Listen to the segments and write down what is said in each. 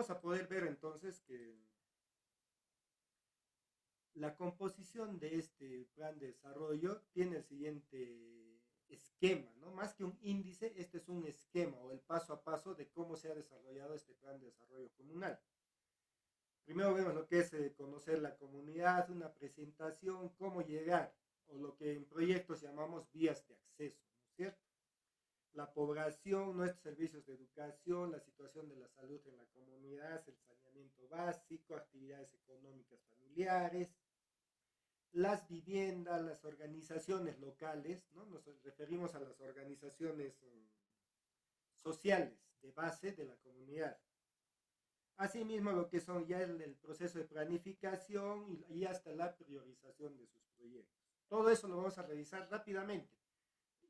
vamos a poder ver entonces que la composición de este plan de desarrollo tiene el siguiente esquema, ¿no? Más que un índice, este es un esquema o el paso a paso de cómo se ha desarrollado este plan de desarrollo comunal. Primero vemos lo que es conocer la comunidad, una presentación, cómo llegar, o lo que en proyectos llamamos vías de acceso, ¿no es cierto? La población, nuestros servicios de educación, la situación de la salud en la comunidad, el saneamiento básico, actividades económicas familiares, las viviendas, las organizaciones locales, ¿no? Nos referimos a las organizaciones sociales de base de la comunidad. Asimismo, lo que son ya el proceso de planificación y hasta la priorización de sus proyectos. Todo eso lo vamos a revisar rápidamente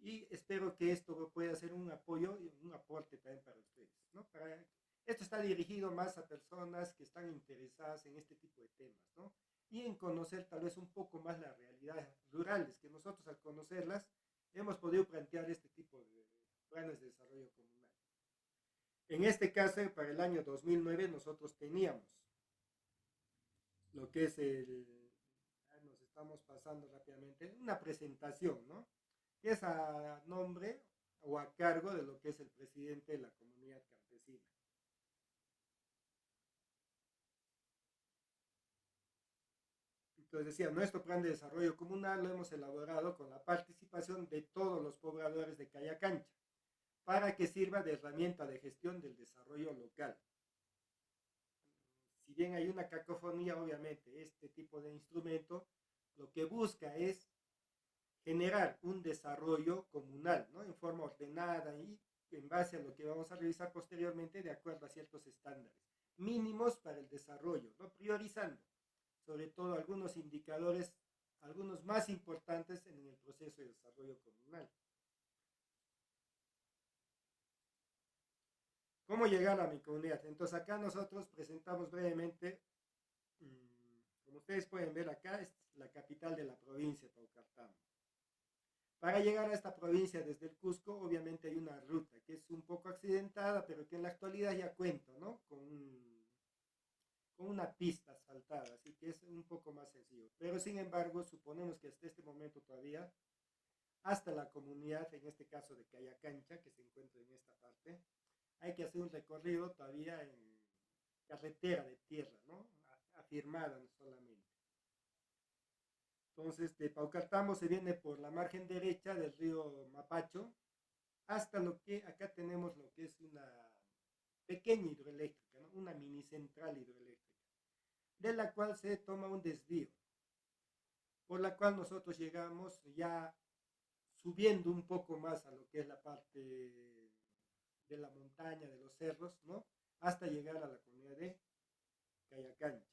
y espero que esto pueda ser un apoyo y un aporte también para ustedes, ¿no? Esto está dirigido más a personas que están interesadas en este tipo de temas, ¿no? Y en conocer tal vez un poco más las realidades rurales, que nosotros al conocerlas hemos podido plantear este tipo de planes de desarrollo comunal. En este caso, para el año 2009, nosotros teníamos lo que es nos estamos pasando rápidamente, una presentación, ¿no? Que es a nombre o a cargo de lo que es el presidente de la comunidad campesina. Entonces decía, nuestro plan de desarrollo comunal lo hemos elaborado con la participación de todos los pobladores de Cayacancha para que sirva de herramienta de gestión del desarrollo local. Si bien hay una cacofonía, obviamente, este tipo de instrumento lo que busca es generar un desarrollo comunal, ¿no? En forma ordenada y en base a lo que vamos a revisar posteriormente de acuerdo a ciertos estándares mínimos para el desarrollo, ¿no? Priorizando sobre todo algunos indicadores, algunos más importantes en el proceso de desarrollo comunal. ¿Cómo llegar a mi comunidad? Entonces acá nosotros presentamos brevemente, como ustedes pueden ver acá, es la capital de la provincia de Paucartambo. Para llegar a esta provincia desde el Cusco, obviamente hay una ruta que es un poco accidentada, pero que en la actualidad ya cuenta, ¿no? Con una pista asfaltada, así que es un poco más sencillo. Pero sin embargo, suponemos que hasta este momento todavía, hasta la comunidad, en este caso de Cayacancha, que se encuentra en esta parte, hay que hacer un recorrido todavía en carretera de tierra, ¿no? Afirmada solamente. Entonces, de Paucartambo se viene por la margen derecha del río Mapacho hasta lo que acá tenemos lo que es una pequeña hidroeléctrica, ¿no? Una mini central hidroeléctrica, de la cual se toma un desvío, por la cual nosotros llegamos ya subiendo un poco más a lo que es la parte de la montaña, de los cerros, ¿no? Hasta llegar a la comunidad de Cayacancha.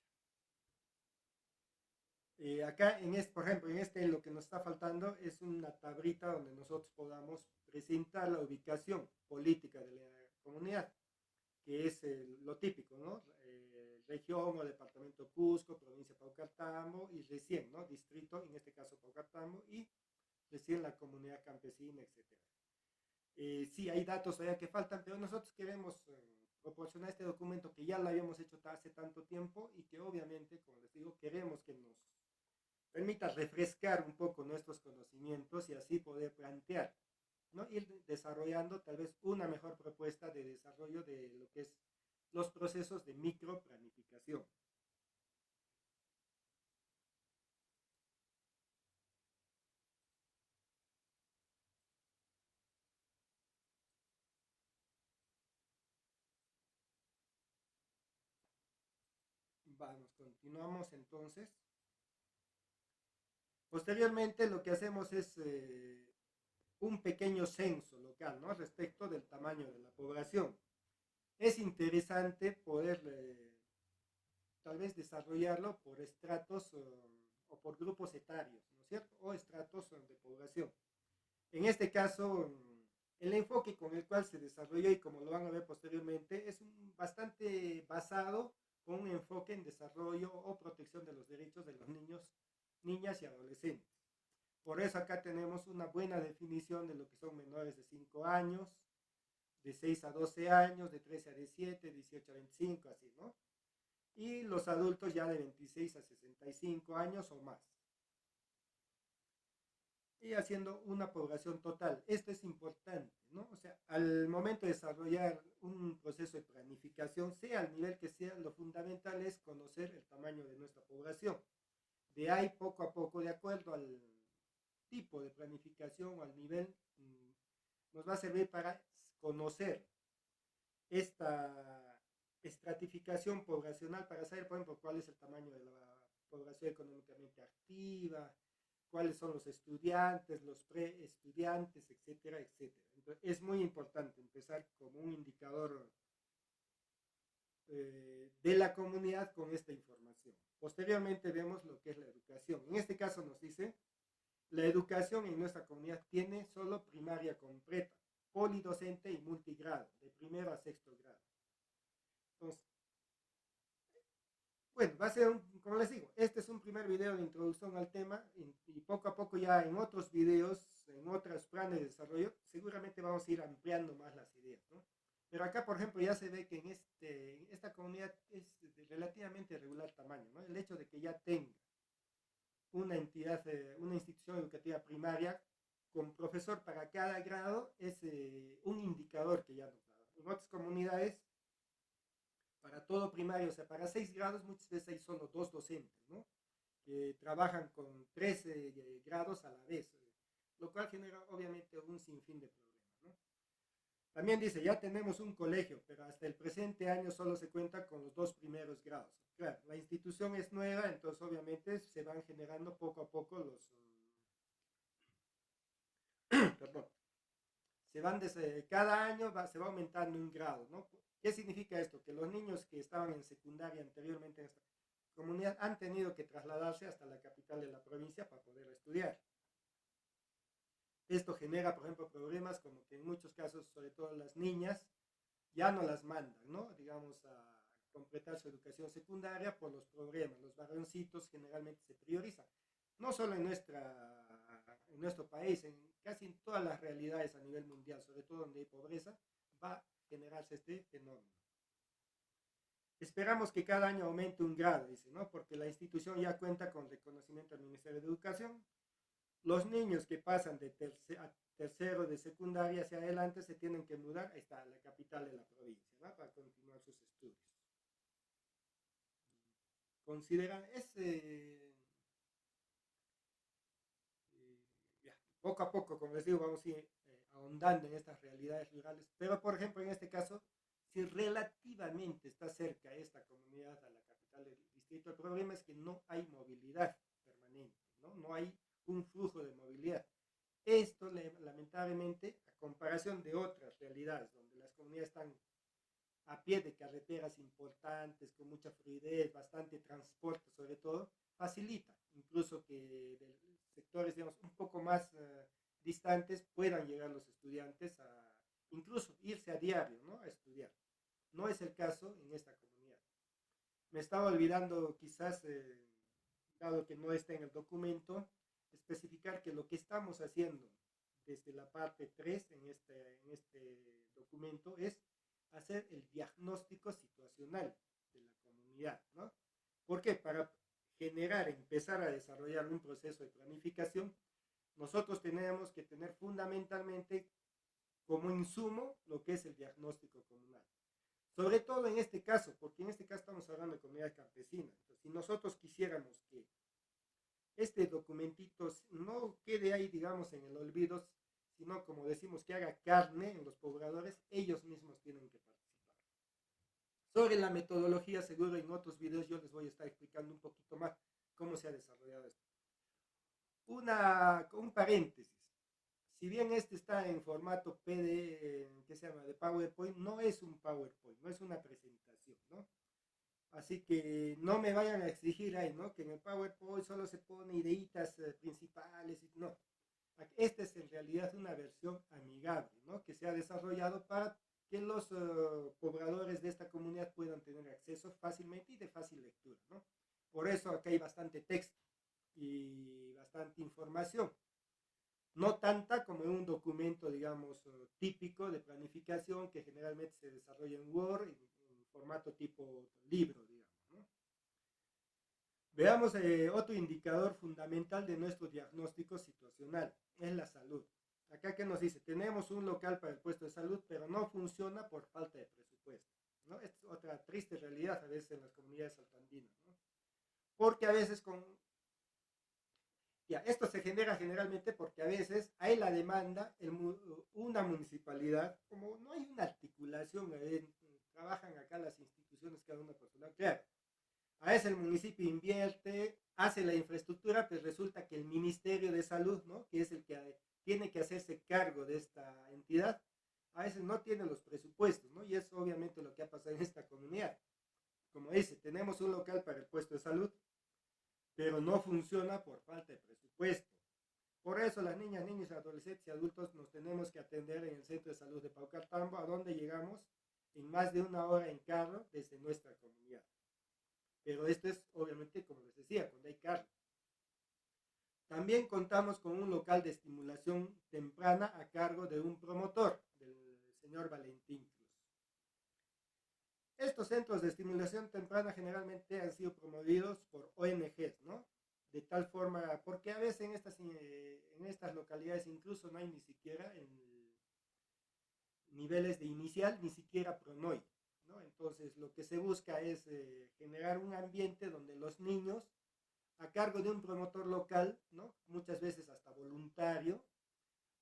Acá, por ejemplo, en este lo que nos está faltando es una tablita donde nosotros podamos presentar la ubicación política de la comunidad, que es lo típico, ¿no? Región o departamento Cusco, provincia Paucartambo y recién, ¿no? Distrito, en este caso Paucartambo, y recién la comunidad campesina, etcétera. Sí, hay datos todavía que faltan, pero nosotros queremos proporcionar este documento que ya lo habíamos hecho hace tanto tiempo y que obviamente, como les digo, queremos que nos permita refrescar un poco nuestros conocimientos y así poder plantear, ¿no? Ir desarrollando tal vez una mejor propuesta de desarrollo de lo que es los procesos de microplanificación. Vamos, continuamos entonces. Posteriormente lo que hacemos es un pequeño censo local, ¿no? Respecto del tamaño de la población. Es interesante poder tal vez desarrollarlo por estratos o por grupos etarios, ¿no es cierto? O estratos de población. En este caso, el enfoque con el cual se desarrolló y como lo van a ver posteriormente es bastante basado con un enfoque en desarrollo o protección de los derechos de los niños, niñas y adolescentes. Por eso acá tenemos una buena definición de lo que son menores de 5 años, de 6 a 12 años, de 13 a 17, 18 a 25, así. y los adultos ya de 26 a 65 años o más. Y haciendo una población total. Esto es importante, ¿no? O sea, al momento de desarrollar un proceso de planificación, sea al nivel que sea, lo fundamental es conocer el tamaño de nuestra población. De ahí, poco a poco, de acuerdo al tipo de planificación o al nivel, nos va a servir para conocer esta estratificación poblacional para saber, por ejemplo, cuál es el tamaño de la población económicamente activa, cuáles son los estudiantes, los preestudiantes, etcétera, etcétera. Entonces, es muy importante empezar como un indicador de la comunidad con esta información. Posteriormente vemos lo que es la educación. En este caso nos dice, la educación en nuestra comunidad tiene solo primaria completa, polidocente y multigrado, de primero a sexto grado. Entonces, bueno, va a ser, como les digo, este es un primer video de introducción al tema y poco a poco ya en otros videos, en otros planes de desarrollo, seguramente vamos a ir ampliando más las ideas, ¿no? Pero acá, por ejemplo, ya se ve que en esta comunidad es de relativamente regular tamaño, ¿no? El hecho de que ya tenga una entidad, una institución educativa primaria con profesor para cada grado es un indicador que ya nos da. En otras comunidades para todo primario, o sea, para 6 grados muchas veces hay solo 2 docentes, ¿no? Que trabajan con 13 grados a la vez, lo cual genera obviamente un sinfín de problemas, ¿no? También dice, ya tenemos un colegio, pero hasta el presente año solo se cuenta con los 2 primeros grados. Claro, la institución es nueva, entonces obviamente se van generando poco a poco los... perdón, se van desde, cada año se va aumentando un grado, ¿no? ¿Qué significa esto? Que los niños que estaban en secundaria anteriormente en esta comunidad han tenido que trasladarse hasta la capital de la provincia para poder estudiar. Esto genera, por ejemplo, problemas como que en muchos casos, sobre todo las niñas, ya no las mandan, ¿no? Digamos, a completar su educación secundaria por los problemas. Los varoncitos generalmente se priorizan. No solo en nuestro país, en casi en todas las realidades a nivel mundial, sobre todo donde hay pobreza, va a generarse este fenómeno. Esperamos que cada año aumente un grado, dice, ¿no? Porque la institución ya cuenta con reconocimiento del Ministerio de Educación. Los niños que pasan de tercero de secundaria hacia adelante se tienen que mudar hasta la capital de la provincia, ¿no? Para continuar sus estudios. Consideran, ya, poco a poco, como les digo, vamos a ir ahondando en estas realidades rurales, pero por ejemplo en este caso, si relativamente está cerca esta comunidad a la capital del distrito, el problema es que no hay movilidad permanente, ¿no? No hay un flujo de movilidad. Esto lamentablemente, a comparación de otras realidades donde las comunidades están a pie de carreteras importantes, con mucha fluidez, bastante transporte sobre todo, facilita incluso que de sectores, digamos, un poco más distantes puedan llegar los estudiantes a incluso irse a diario, ¿no? A estudiar. No es el caso en esta comunidad. Me estaba olvidando quizás, dado que no está en el documento, especificar que lo que estamos haciendo desde la parte 3 en este documento es hacer el diagnóstico situacional de la comunidad, ¿no? ¿Por qué? Para generar, empezar a desarrollar un proceso de planificación, nosotros tenemos que tener fundamentalmente como insumo lo que es el diagnóstico comunal. Sobre todo en este caso, porque en este caso estamos hablando de comunidad campesina. Entonces, si nosotros quisiéramos que este documentito no quede ahí, digamos, en el olvido, sino como decimos, que haga carne en los pobladores, ellos mismos tienen que participar. Sobre la metodología, seguro en otros videos yo les voy a estar explicando un poquito más cómo se ha desarrollado esto. Un paréntesis. Si bien este está en formato PD, ¿qué se llama? De PowerPoint, no es un PowerPoint, no es una presentación, ¿no? Así que no me vayan a exigir ahí, ¿no? Que en el PowerPoint solo se pone ideitas principales, no. Esta es en realidad una versión amigable, ¿no? Que se ha desarrollado para que los pobladores de esta comunidad puedan tener acceso fácilmente y de fácil lectura, ¿no? Por eso acá hay bastante texto y bastante información. No tanta como en un documento, digamos, típico de planificación que generalmente se desarrolla en Word, en formato tipo libro, digamos, ¿no? Veamos otro indicador fundamental de nuestro diagnóstico situacional, es la salud. Acá que nos dice, tenemos un local para el puesto de salud, pero no funciona por falta de presupuesto, ¿no? Esta es otra triste realidad a veces en las comunidades altoandinas, ¿no? Porque a veces ya, esto se genera generalmente porque a veces hay la demanda, una municipalidad, como no hay una articulación, trabajan acá las instituciones cada una por su lado, claro. A veces el municipio invierte, hace la infraestructura, pues resulta que el Ministerio de Salud, ¿no? Que es el que tiene que hacerse cargo de esta entidad, a veces no tiene los presupuestos, ¿no? Y es obviamente lo que ha pasado en esta comunidad. Como dice, tenemos un local para el puesto de salud, pero no funciona por falta de presupuesto. Por eso las niñas, niños, adolescentes y adultos nos tenemos que atender en el centro de salud de Paucartambo, a donde llegamos en más de una hora en carro desde nuestra comunidad. Pero esto es obviamente, como les decía, cuando hay carro. También contamos con un local de estimulación temprana a cargo de un promotor, del señor Valentín Cruz. Estos centros de estimulación temprana generalmente han sido promovidos por ONGs, ¿no? De tal forma, porque a veces en estas localidades incluso no hay ni siquiera en niveles de inicial, ni siquiera PRONOI, ¿no? Entonces lo que se busca es generar un ambiente donde los niños, a cargo de un promotor local, ¿no? Muchas veces hasta voluntario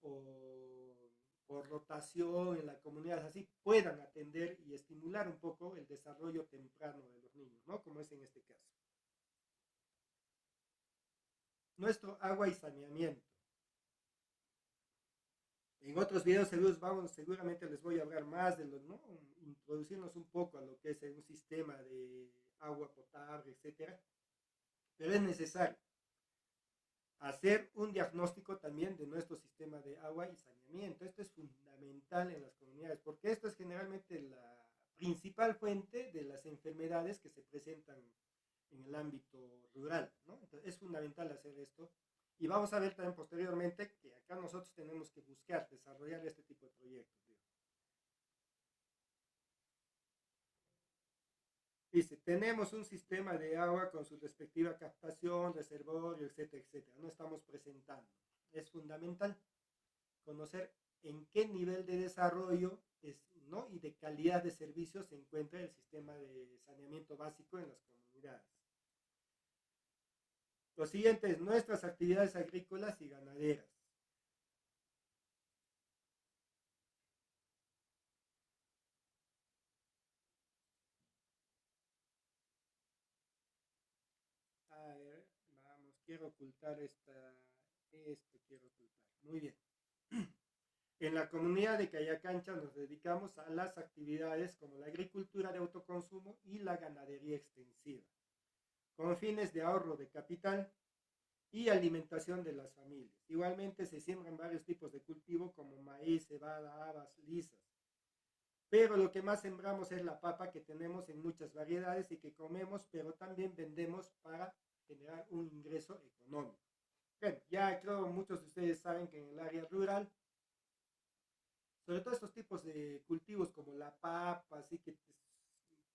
o por rotación en la comunidad, así puedan atender y estimular un poco el desarrollo temprano de los niños, ¿no? Como es en este caso. Nuestro agua y saneamiento. En otros videos seguramente les voy a hablar más de lo, ¿no? Introducirnos un poco a lo que es un sistema de agua potable, etcétera. Pero es necesario hacer un diagnóstico también de nuestro sistema de agua y saneamiento. Esto es fundamental en las comunidades, porque esto es generalmente la principal fuente de las enfermedades que se presentan en el ámbito rural, ¿no? Entonces es fundamental hacer esto. Y vamos a ver también posteriormente que acá nosotros tenemos que buscar desarrollar este tipo de proyectos. Dice, tenemos un sistema de agua con su respectiva captación, reservorio, etcétera, etcétera. No estamos presentando. Es fundamental conocer en qué nivel de desarrollo es, ¿no? Y de calidad de servicio se encuentra el sistema de saneamiento básico en las comunidades. Lo siguiente es nuestras actividades agrícolas y ganaderas. A ver, vamos, quiero ocultar esto quiero ocultar. Muy bien. En la comunidad de Cayacancha nos dedicamos a las actividades como la agricultura de autoconsumo y la ganadería extensiva, con fines de ahorro de capital y alimentación de las familias. Igualmente se siembran varios tipos de cultivo como maíz, cebada, habas, lisas. Pero lo que más sembramos es la papa, que tenemos en muchas variedades y que comemos, pero también vendemos para generar un ingreso económico. Bueno, ya creo muchos de ustedes saben que en el área rural, sobre todo estos tipos de cultivos como la papa, así que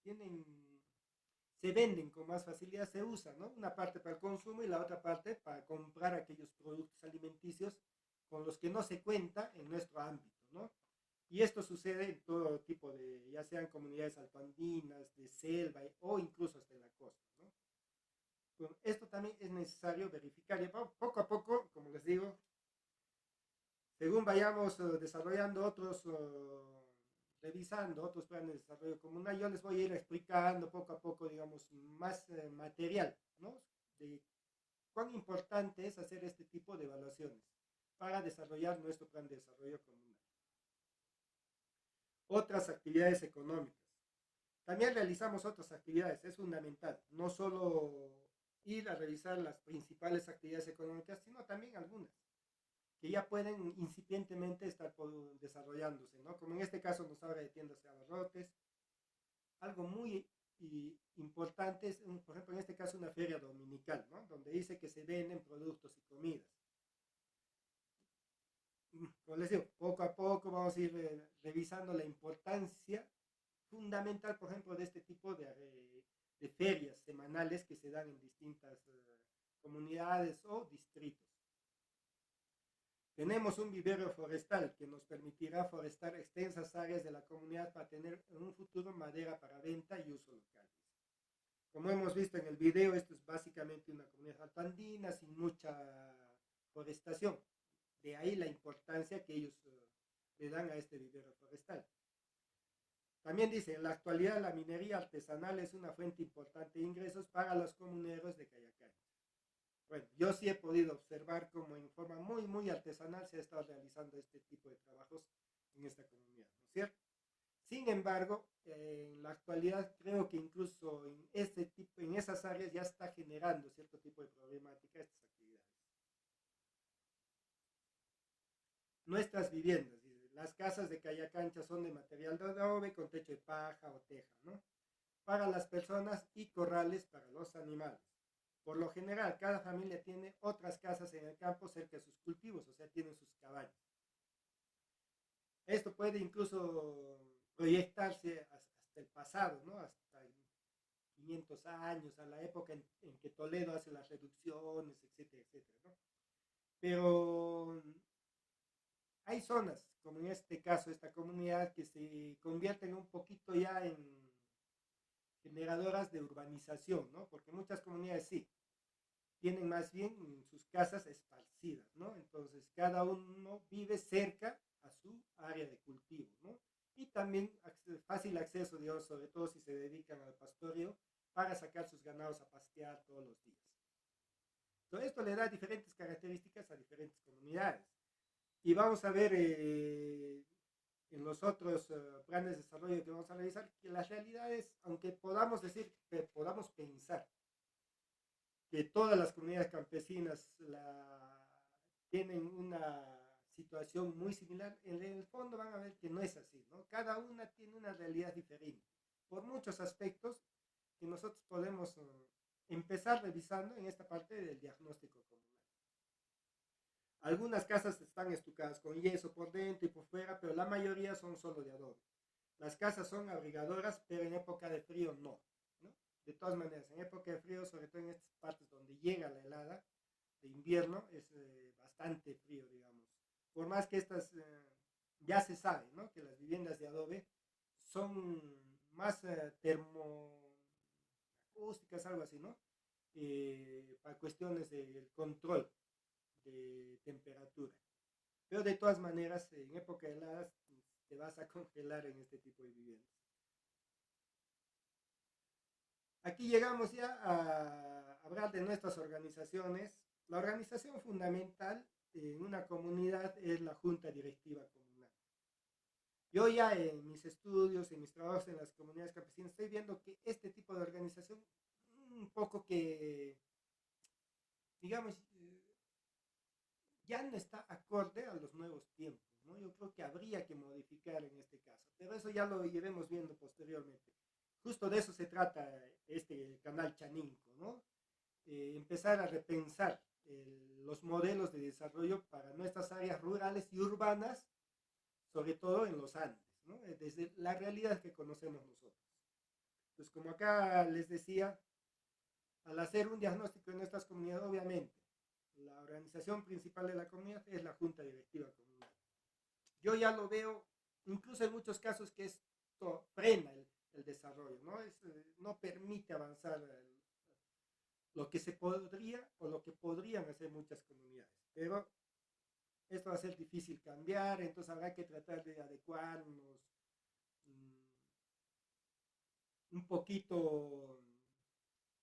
tienen, se venden con más facilidad, se usan, ¿no? Una parte para el consumo y la otra parte para comprar aquellos productos alimenticios con los que no se cuenta en nuestro ámbito, ¿no? Y esto sucede en todo tipo de, ya sean comunidades altoandinas, de selva o incluso hasta en la costa, ¿no? Bueno, esto también es necesario verificar y poco a poco, como les digo, según vayamos desarrollando otros, revisando otros planes de desarrollo comunal, yo les voy a ir explicando poco a poco, digamos, más material, ¿no? De cuán importante es hacer este tipo de evaluaciones para desarrollar nuestro plan de desarrollo comunal. Otras actividades económicas. También realizamos otras actividades, es fundamental, no solo ir a revisar las principales actividades económicas, sino también algunas que ya pueden incipientemente estar desarrollándose, ¿no? Como en este caso nos habla de tiendas de abarrotes. Algo muy importante es, por ejemplo, en este caso una feria dominical, ¿no? Donde dice que se venden productos y comidas. Como les digo, poco a poco vamos a ir revisando la importancia fundamental, por ejemplo, de este tipo de ferias semanales artesanales que se dan en distintas comunidades o distritos. Tenemos un vivero forestal que nos permitirá forestar extensas áreas de la comunidad para tener en un futuro madera para venta y uso local. Como hemos visto en el video, esto es básicamente una comunidad altoandina sin mucha forestación. De ahí la importancia que ellos le dan a este vivero forestal. También dice, en la actualidad la minería artesanal es una fuente importante de ingresos para los comuneros de Cayacancha. Bueno, yo sí he podido observar cómo en forma muy artesanal se ha estado realizando este tipo de trabajos en esta comunidad, ¿no es cierto? Sin embargo, en la actualidad creo que incluso en esas áreas ya está generando cierto tipo de problemática estas actividades. Nuestras viviendas, las casas de Cayacancha son de material de adobe con techo de paja o teja, ¿no? Para las personas y corrales para los animales. Por lo general, cada familia tiene otras casas en el campo cerca de sus cultivos, o sea, tienen sus cabañas. Esto puede incluso proyectarse hasta el pasado, ¿no? Hasta 500 años, a la época en que Toledo hace las reducciones, etcétera, etcétera, ¿no? Pero hay zonas, como en este caso, esta comunidad, que se convierten un poquito ya en generadoras de urbanización, ¿no? Porque muchas comunidades sí, tienen más bien sus casas esparcidas, ¿no? Entonces, cada uno vive cerca a su área de cultivo, ¿no? Y también fácil acceso, digamos, sobre todo si se dedican al pastoreo, para sacar sus ganados a pastear todos los días. Todo esto le da diferentes características a diferentes comunidades. Y vamos a ver en los otros planes de desarrollo que vamos a realizar, que las realidades, aunque podamos decir, podamos pensar que todas las comunidades campesinas tienen una situación muy similar, en el fondo van a ver que no es así, ¿no? Cada una tiene una realidad diferente, por muchos aspectos que nosotros podemos empezar revisando en esta parte del diagnóstico comunal. Algunas casas están estucadas con yeso por dentro y por fuera, pero la mayoría son solo de adobe. Las casas son abrigadoras, pero en época de frío no, ¿no? De todas maneras, en época de frío, sobre todo en estas partes donde llega la helada de invierno, es bastante frío, digamos. Por más que estas, ya se sabe, ¿no? Que las viviendas de adobe son más termoacústicas, algo así, ¿no? Para cuestiones del control de temperatura. Pero de todas maneras, en época de heladas, te vas a congelar en este tipo de viviendas. Aquí llegamos ya a hablar de nuestras organizaciones. La organización fundamental en una comunidad es la junta directiva comunal. Yo ya en mis estudios, en mis trabajos en las comunidades campesinas, estoy viendo que este tipo de organización, un poco que, digamos, ya no está acorde a los nuevos tiempos, ¿no? Yo creo que habría que modificar en este caso, pero eso ya lo iremos viendo posteriormente. Justo de eso se trata este canal Chaninco, ¿no? Empezar a repensar los modelos de desarrollo para nuestras áreas rurales y urbanas, sobre todo en los Andes, ¿no? Desde la realidad que conocemos nosotros. Pues como acá les decía, al hacer un diagnóstico en nuestras comunidades, obviamente, la organización principal de la comunidad es la junta directiva comunal. Yo ya lo veo, incluso en muchos casos, que esto frena el desarrollo, ¿no? No permite avanzar lo que se podría o lo que podrían hacer muchas comunidades. Pero esto va a ser difícil cambiar, entonces habrá que tratar de adecuarnos un poquito,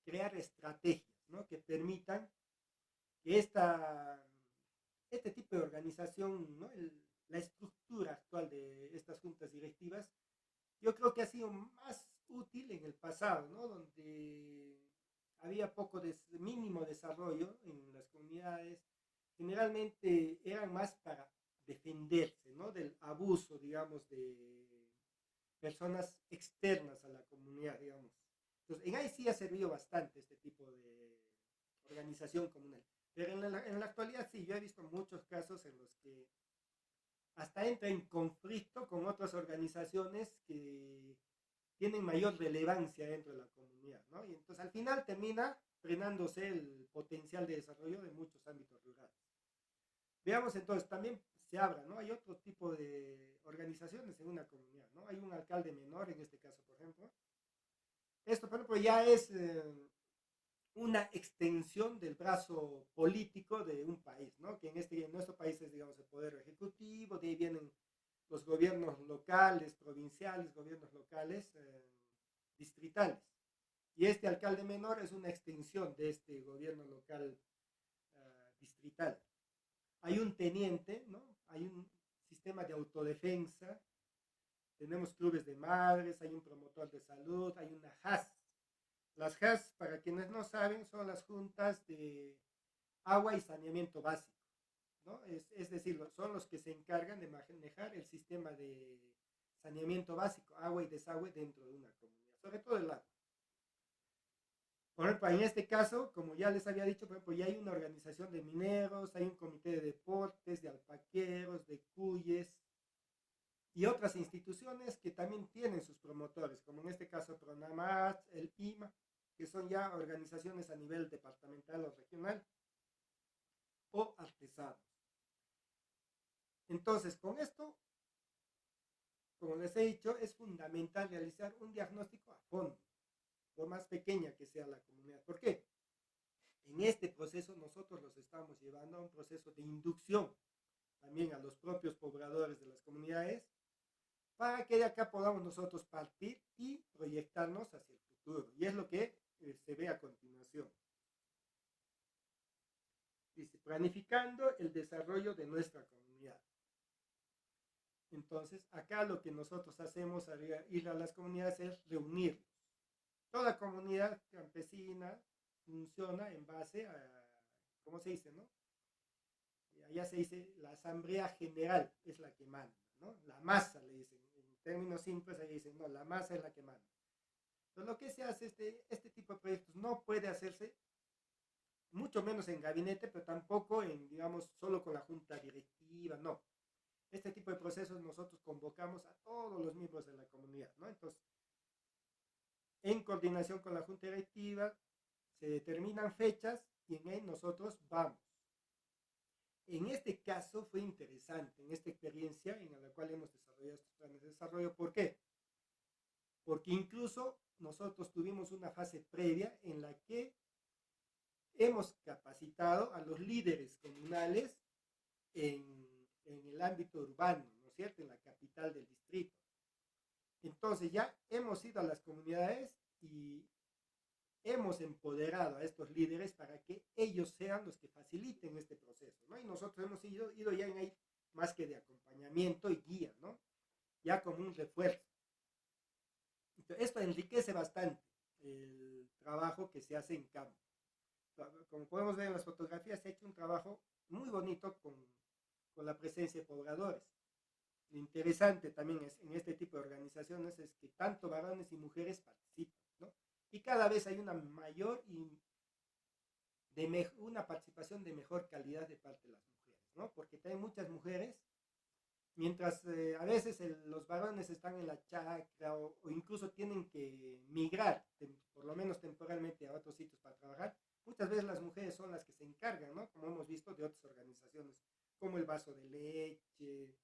crear estrategias, ¿no? Que permitan que este tipo de organización, ¿no? La estructura actual de estas juntas directivas, yo creo que ha sido más útil en el pasado, ¿no? Donde había mínimo desarrollo en las comunidades, generalmente eran más para defenderse, ¿no? Del abuso, digamos, de personas externas a la comunidad, digamos. Entonces, en ahí sí ha servido bastante este tipo de organización comunal. Pero en la actualidad sí, yo he visto muchos casos en los que hasta entra en conflicto con otras organizaciones que tienen mayor relevancia dentro de la comunidad, ¿no? Y entonces Entonces, al final termina frenándose el potencial de desarrollo de muchos ámbitos rurales. Veamos entonces, también se habla, ¿no? Hay otro tipo de organizaciones en una comunidad, ¿no? Hay un alcalde menor, en este caso, por ejemplo. Esto, por ejemplo, ya es una extensión del brazo político de un país, ¿no? Que en nuestro país es, digamos, el poder ejecutivo, de ahí vienen los gobiernos locales, provinciales, gobiernos locales, distritales. Y este alcalde menor es una extensión de este gobierno local distrital. Hay un teniente, ¿no? Hay un sistema de autodefensa, tenemos clubes de madres, hay un promotor de salud, hay una JAS. Las JAS, para quienes no saben, son las juntas de agua y saneamiento básico, ¿no? Es decir, son los que se encargan de manejar el sistema de saneamiento básico, agua y desagüe dentro de una comunidad, sobre todo el agua. Por ejemplo, en este caso, como ya les había dicho, por ejemplo, ya hay una organización de mineros, hay un comité de deportes, de alpaqueros, de cuyes y otras instituciones que también tienen sus promotores, como en este caso Pronamat, el IMA, que son ya organizaciones a nivel departamental o regional, o artesanos. Entonces, con esto, como les he dicho, es fundamental realizar un diagnóstico a fondo, por más pequeña que sea la comunidad. ¿Por qué? En este proceso nosotros los estamos llevando a un proceso de inducción también a los propios pobladores de las comunidades para que de acá podamos nosotros partir y proyectarnos hacia el futuro. Y es lo que se ve a continuación. Dice, planificando el desarrollo de nuestra comunidad. Entonces, acá lo que nosotros hacemos al ir a las comunidades es reunirlos. Toda comunidad campesina funciona en base a, ¿cómo se dice, no? Allá se dice, la asamblea general es la que manda, ¿no? La masa, le dicen, en términos simples, ahí dicen, no, la masa es la que manda. Entonces, lo que se hace, este tipo de proyectos no puede hacerse, mucho menos en gabinete, pero tampoco en, digamos, solo con la junta directiva, no. Este tipo de procesos nosotros convocamos a todos los miembros de la comunidad, ¿no? Entonces, en coordinación con la junta directiva, se determinan fechas y en ahí nosotros vamos. En este caso fue interesante, en esta experiencia en la cual hemos desarrollado estos planes de desarrollo. ¿Por qué? Porque incluso nosotros tuvimos una fase previa en la que hemos capacitado a los líderes comunales en el ámbito urbano, ¿no es cierto?, en la capital del distrito. Entonces ya hemos ido a las comunidades y hemos empoderado a estos líderes para que ellos sean los que faciliten este proceso, ¿no? Y nosotros hemos ido ya en ahí más que de acompañamiento y guía, ¿no? Ya como un refuerzo. Entonces, esto enriquece bastante el trabajo que se hace en campo. Como podemos ver en las fotografías, se ha hecho un trabajo muy bonito con la presencia de pobladores. Lo interesante también es, en este tipo de organizaciones es que tanto varones y mujeres participan, ¿no? Y cada vez hay una mayor y una participación de mejor calidad de parte de las mujeres, ¿no? Porque hay muchas mujeres, mientras a veces los varones están en la chacra o incluso tienen que migrar, por lo menos temporalmente, a otros sitios para trabajar, muchas veces las mujeres son las que se encargan, ¿no? Como hemos visto de otras organizaciones, como el Vaso de Leche,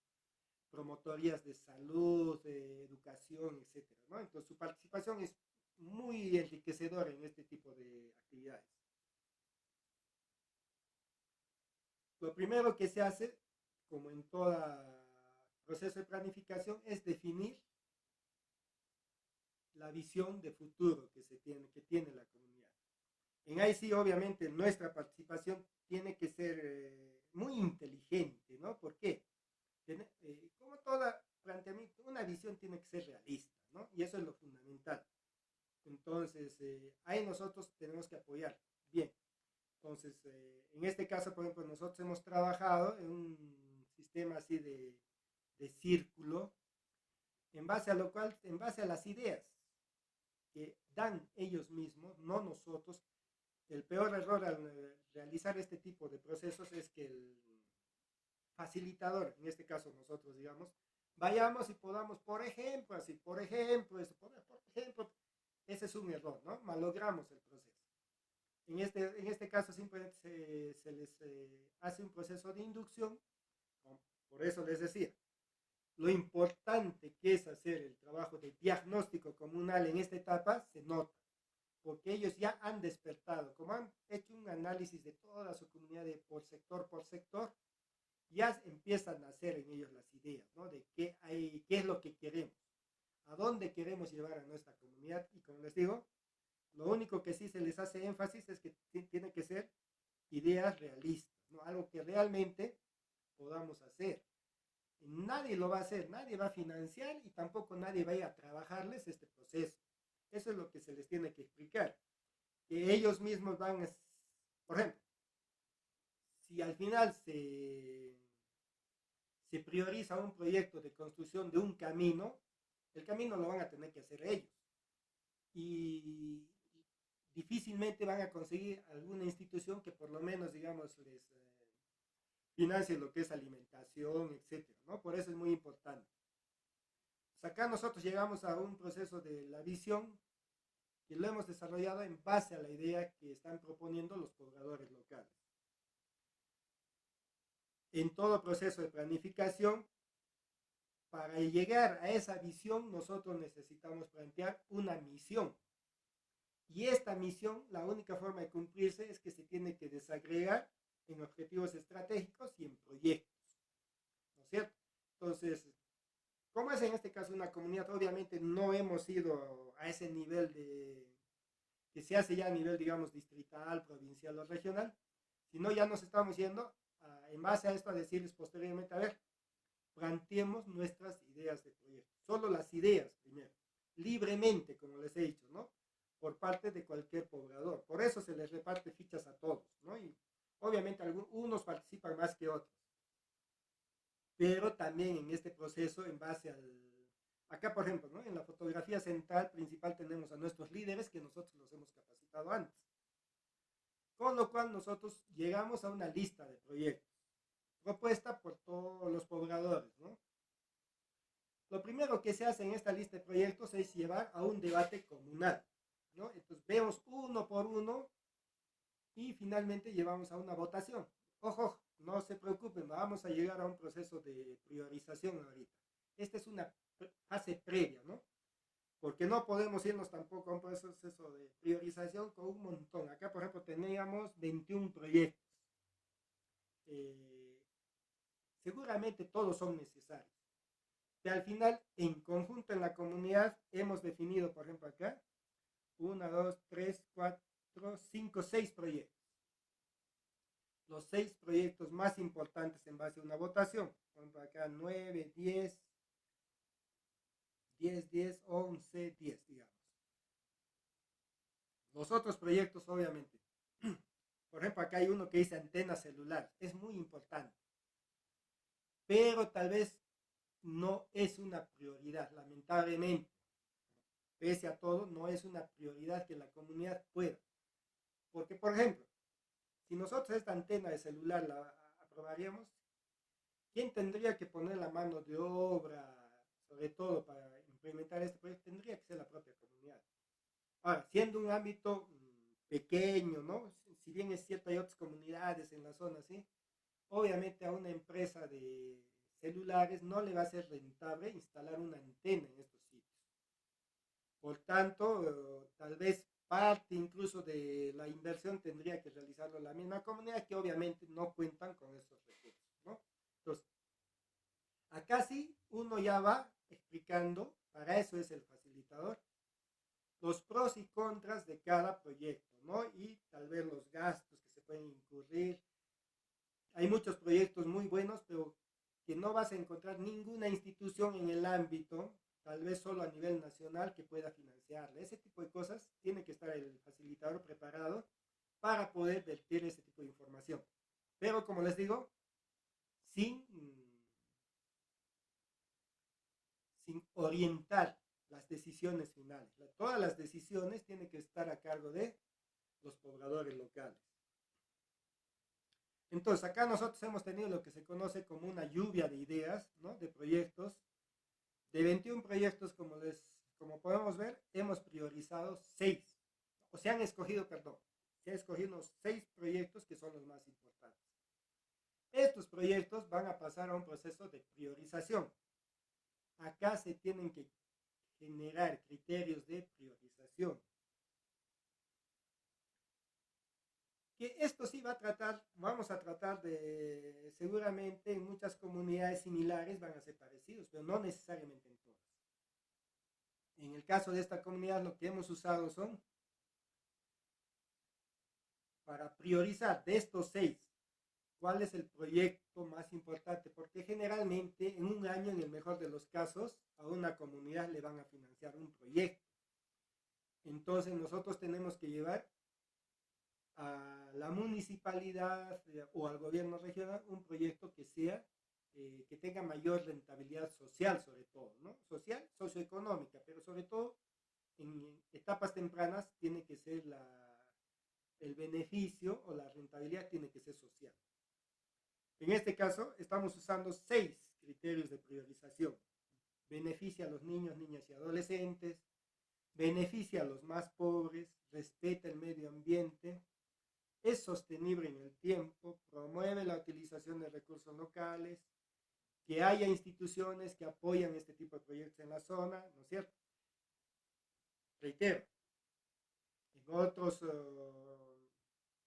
promotorías de salud, de educación, etcétera, ¿no? Entonces su participación es muy enriquecedora en este tipo de actividades. Lo primero que se hace, como en todo proceso de planificación, es definir la visión de futuro que tiene la comunidad. En ahí sí, obviamente, nuestra participación tiene que ser muy inteligente, ¿no? ¿Por qué? Como todo planteamiento, una visión tiene que ser realista, ¿no? Y eso es lo fundamental. Entonces, ahí nosotros tenemos que apoyar. Bien, entonces, en este caso, por ejemplo, nosotros hemos trabajado en un sistema así de círculo, en base a lo cual, en base a las ideas que dan ellos mismos, no nosotros. El peor error al realizar este tipo de procesos es que el facilitador, en este caso nosotros, digamos, vayamos y podamos, por ejemplo, así, por ejemplo, eso, por ejemplo, Ese es un error, ¿no? Malogramos el proceso. En este caso simplemente se les hace un proceso de inducción, por eso les decía, lo importante que es hacer el trabajo de diagnóstico comunal en esta etapa se nota, porque ellos ya han despertado, como han hecho un análisis de toda su comunidad de por sector, ya empiezan a nacer en ellos las ideas, ¿no? De qué es lo que queremos, a dónde queremos llevar a nuestra comunidad. Y como les digo, lo único que sí se les hace énfasis es que tiene que ser ideas realistas, ¿no? Algo que realmente podamos hacer. Nadie lo va a hacer, nadie va a financiar y tampoco nadie va a ir a trabajarles este proceso. Eso es lo que se les tiene que explicar. Que ellos mismos van, por ejemplo, si al final se prioriza un proyecto de construcción de un camino, el camino lo van a tener que hacer ellos. Y difícilmente van a conseguir alguna institución que por lo menos, digamos, les financie lo que es alimentación, etcétera, ¿no? Por eso es muy importante. Pues acá nosotros llegamos a un proceso de la visión que lo hemos desarrollado en base a la idea que están proponiendo los pobladores locales. En todo proceso de planificación, para llegar a esa visión, nosotros necesitamos plantear una misión. Y esta misión, la única forma de cumplirse es que se tiene que desagregar en objetivos estratégicos y en proyectos, ¿no es cierto? Entonces, como es en este caso una comunidad, obviamente no hemos ido a ese nivel que se hace ya a nivel, digamos, distrital, provincial o regional, sino ya nos estamos yendo en base a esto a decirles posteriormente, a ver, planteemos nuestras ideas de proyecto, solo las ideas primero, libremente, como les he dicho, ¿no? Por parte de cualquier poblador. Por eso se les reparte fichas a todos, ¿no? Y obviamente unos participan más que otros, pero también en este proceso en base al... Acá, por ejemplo, ¿no? En la fotografía central principal tenemos a nuestros líderes que nosotros los hemos capacitado antes. Con lo cual nosotros llegamos a una lista de proyectos propuesta por todos los pobladores, ¿no? Lo primero que se hace en esta lista de proyectos es llevar a un debate comunal, ¿no? Entonces vemos uno por uno y finalmente llevamos a una votación. Ojo, no se preocupen, vamos a llegar a un proceso de priorización ahorita. Esta es una fase previa, ¿no? Porque no podemos irnos tampoco a un proceso de priorización con un montón. Acá, por ejemplo, teníamos 21 proyectos. Seguramente todos son necesarios. Pero al final, en conjunto en la comunidad, hemos definido, por ejemplo, acá, 1, 2, 3, 4, 5, 6 proyectos. Los 6 proyectos más importantes en base a una votación. Por ejemplo, acá 9, 10, 10, 10, 11, 10, digamos. Los otros proyectos, obviamente. Por ejemplo, acá hay uno que dice antena celular. Es muy importante. Pero tal vez no es una prioridad, lamentablemente. Pese a todo, no es una prioridad que la comunidad pueda. Porque, por ejemplo, si nosotros esta antena de celular la aprobaríamos, ¿quién tendría que poner la mano de obra, sobre todo para implementar este proyecto? Tendría que ser la propia comunidad. Ahora, siendo un ámbito pequeño, ¿no? Si bien es cierto, hay otras comunidades en la zona, ¿sí? Obviamente a una empresa de celulares no le va a ser rentable instalar una antena en estos sitios. Por tanto, tal vez parte incluso de la inversión tendría que realizarlo la misma comunidad que obviamente no cuentan con esos recursos, ¿no? Entonces, acá sí uno ya va explicando, para eso es el facilitador, los pros y contras de cada proyecto, ¿no? Y tal vez los gastos que se pueden incurrir. Hay muchos proyectos muy buenos, pero que no vas a encontrar ninguna institución en el ámbito, tal vez solo a nivel nacional, que pueda financiarle. Ese tipo de cosas tiene que estar el facilitador preparado para poder vertir ese tipo de información. Pero como les digo, sin, sin orientar las decisiones finales. Todas las decisiones tienen que estar a cargo de los pobladores locales. Entonces, acá nosotros hemos tenido lo que se conoce como una lluvia de ideas, ¿no? De proyectos, de 21 proyectos, como les como podemos ver, hemos priorizado 6, o se han escogido, perdón, se han escogido unos 6 proyectos que son los más importantes. Estos proyectos van a pasar a un proceso de priorización. Acá se tienen que generar criterios de priorización. Que esto sí va a tratar, vamos a tratar de, seguramente en muchas comunidades similares van a ser parecidos, pero no necesariamente en todas. En el caso de esta comunidad, lo que hemos usado son, para priorizar de estos 6, cuál es el proyecto más importante, porque generalmente en un año, en el mejor de los casos, a una comunidad le van a financiar un proyecto. Entonces nosotros tenemos que llevar a la municipalidad o al gobierno regional un proyecto que sea, que tenga mayor rentabilidad social sobre todo, ¿no? Social, socioeconómica, pero sobre todo en etapas tempranas tiene que ser el beneficio o la rentabilidad tiene que ser social. En este caso estamos usando 6 criterios de priorización. Beneficia a los niños, niñas y adolescentes, beneficia a los más pobres, respeta el medio ambiente, es sostenible en el tiempo, promueve la utilización de recursos locales, que haya instituciones que apoyan este tipo de proyectos en la zona, ¿no es cierto? Reitero, en otros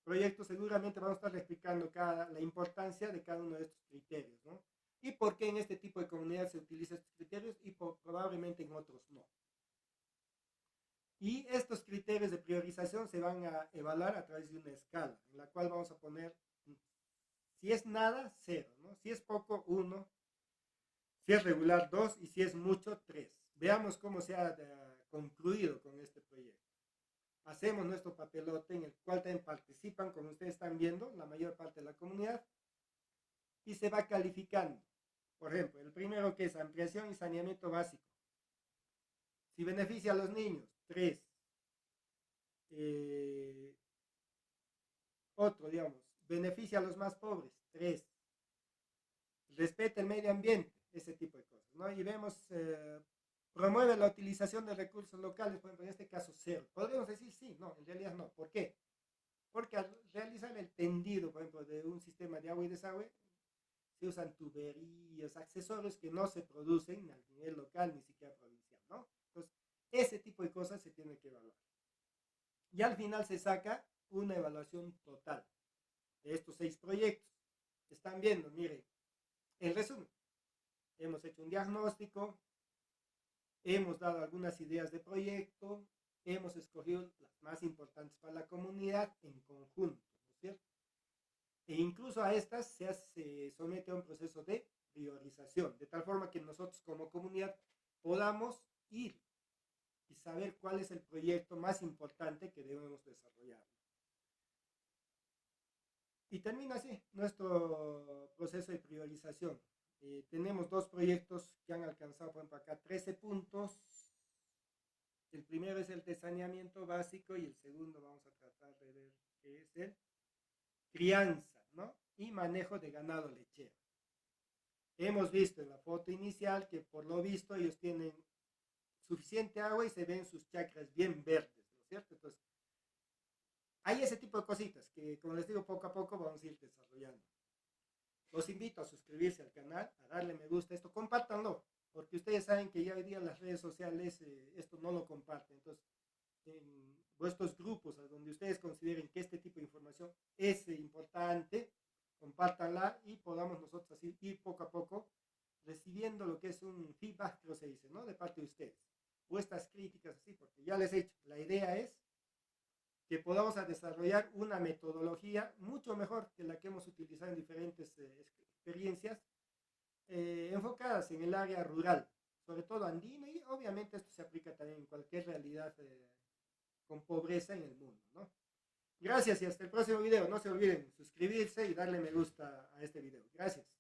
proyectos seguramente vamos a estar explicando la importancia de cada uno de estos criterios, ¿no? Y por qué en este tipo de comunidades se utilizan estos criterios y probablemente en otros no. Y estos criterios de priorización se van a evaluar a través de una escala, en la cual vamos a poner, si es nada, 0, ¿no? Si es poco, 1, si es regular, 2 y si es mucho, 3. Veamos cómo se ha concluido con este proyecto. Hacemos nuestro papelote en el cual también participan, como ustedes están viendo, la mayor parte de la comunidad, y se va calificando. Por ejemplo, el primero que es ampliación y saneamiento básico. Si beneficia a los niños, 3. Otro, digamos, beneficia a los más pobres, 3. Respeta el medio ambiente, ese tipo de cosas, ¿no? Y vemos, promueve la utilización de recursos locales, por ejemplo, en este caso 0. Podríamos decir sí, no, en realidad no. ¿Por qué? Porque al realizar el tendido, por ejemplo, de un sistema de agua y desagüe, se usan tuberías, accesorios que no se producen a nivel local, ni siquiera provincial, ¿no? Entonces, ese tipo de cosas se tiene que evaluar. Y al final se saca una evaluación total de estos 6 proyectos. Están viendo, miren, en resumen, hemos hecho un diagnóstico, hemos dado algunas ideas de proyecto, hemos escogido las más importantes para la comunidad en conjunto, ¿no es cierto? E incluso a estas se somete a un proceso de priorización, de tal forma que nosotros como comunidad podamos ir y saber cuál es el proyecto más importante que debemos desarrollar. Y termina así nuestro proceso de priorización. Tenemos 2 proyectos que han alcanzado, por ejemplo, acá 13 puntos. El primero es el de saneamiento básico y el segundo vamos a tratar de ver qué es el crianza, ¿no? Y manejo de ganado lechero. Hemos visto en la foto inicial que por lo visto ellos tienen suficiente agua y se ven sus chacras bien verdes, ¿no es cierto? Entonces, hay ese tipo de cositas que, como les digo, poco a poco vamos a ir desarrollando. Los invito a suscribirse al canal, a darle me gusta, esto, compártanlo, porque ustedes saben que ya hoy día las redes sociales esto no lo comparten. Entonces, en vuestros grupos, a donde ustedes consideren que este tipo de información es importante, compártanla y podamos nosotros así ir poco a poco recibiendo lo que es un feedback, creo se dice, ¿no? De parte de ustedes. Vuestras críticas, así, porque ya les he dicho, la idea es que podamos desarrollar una metodología mucho mejor que la que hemos utilizado en diferentes experiencias enfocadas en el área rural, sobre todo andina, y obviamente esto se aplica también en cualquier realidad con pobreza en el mundo, ¿no? Gracias y hasta el próximo video. No se olviden suscribirse y darle me gusta a este video. Gracias.